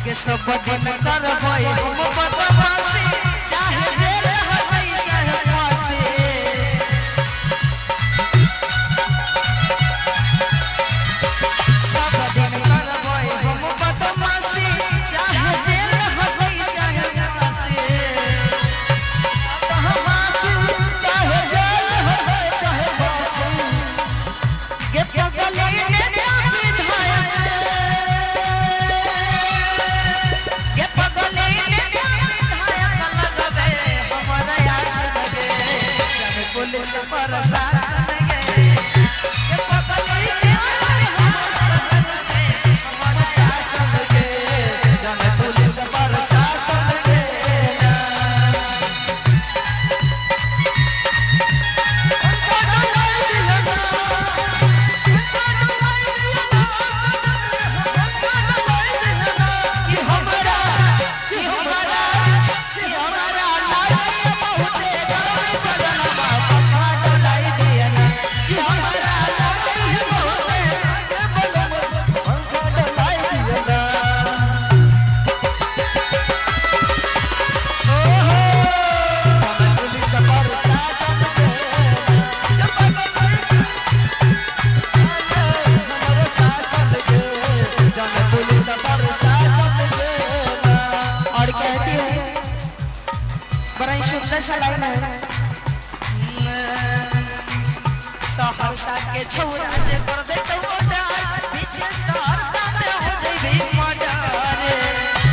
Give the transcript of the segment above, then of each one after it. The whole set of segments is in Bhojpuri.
के सब दिन करबै हम बदमाशी चाहे जेल रहबै चाहे फांसी सब दिन करबै हम बदमाशी चाहे जेल रहबै चाहे फांसी बदमाशी चाहे जेल रहबै चाहे फांसी के पगले नेता विधायक के पगले नेता विधायक लगबे हमरा याद लगे जब पुलिस प्रशासन लगे के पगले नेता लगबे हमरा याद लगे जब पुलिस प्रशासन लगे सहरसा के छौरा जे कर दे तो डाल पीछे सहरसा में हो जइबे मर्डर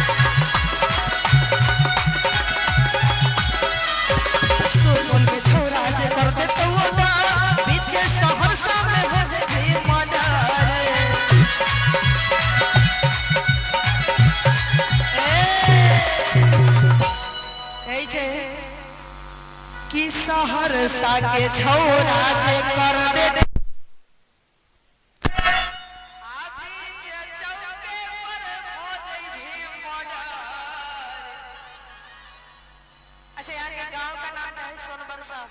सुपौल के छौरा जे कर दे तो डाल पीछे सहरसा में हो जइबे मर्डर ए जे कि सहरसा के छौरा जे कर दे अच्छा यार के गांव का नाम है सोनबरसा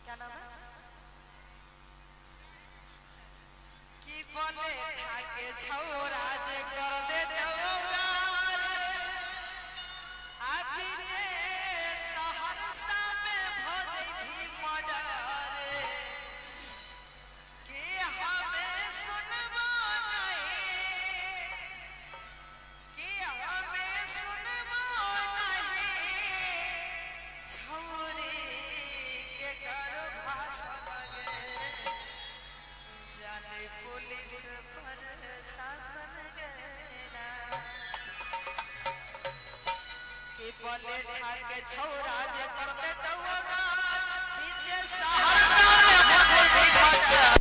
क्या नाम है कि बोले के छौरा जे कर दे बोले के छौरा जे कर दे तो पीछे सहरसा में हो जइबे मर्डर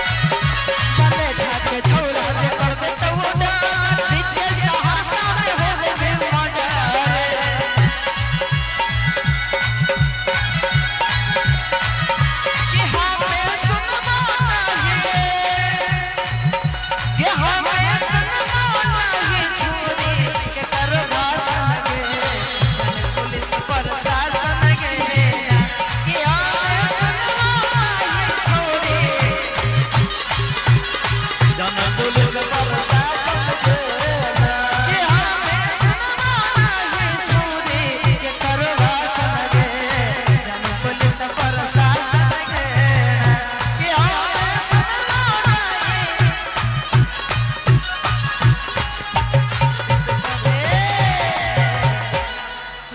बोले के छौरा जे कर दे तो पीछे सहरसा में हो जइबे मर्डर कि हमें सुनबो नहीं कि हमें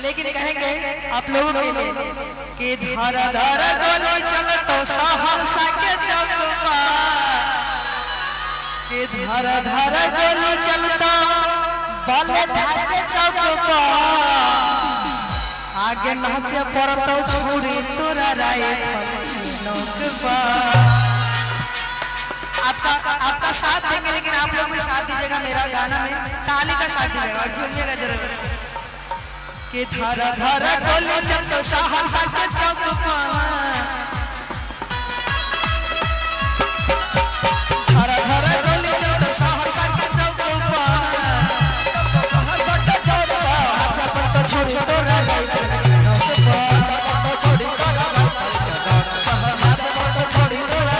आप लोगों के लिए कि धारा धारा गोली चलतो सहरसा के चौक कि धारा धारा गोली चलतो बालेधार के चौक आगे नाचे पड़तो छौरी तोरा राय नौकबा आपका साथ देंगे लेकिन आप लोग भी साथ दीजिएगा मेरा गाना में ताली का साथ दीजिएगा और सुनिएगा जरूर कि धारा धारा गोली चलतो सहरसा के चौक धारा धारा गोली चलतो सहरसा के चौक छोड़ी तोरा छोड़ी तोरा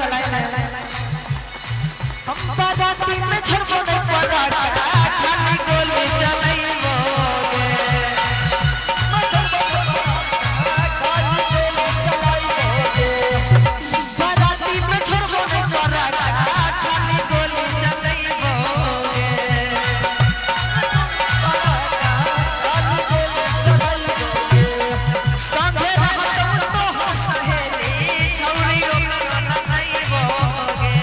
चलाए हम बाराती में छछने पड़ा खाली गोली चलाइबोगे बाराती में छछने पड़ा खाली गोली चलाइबोगे संगे रहत तो सहेली छौरी नचाइबोगे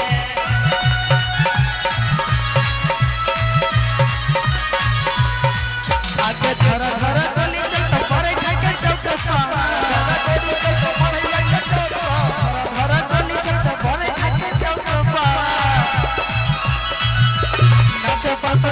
आगे धरा धरा गोली चलता पड़े खाके चौका धरा गोली चलता पड़े खाके चौका नाचो पापा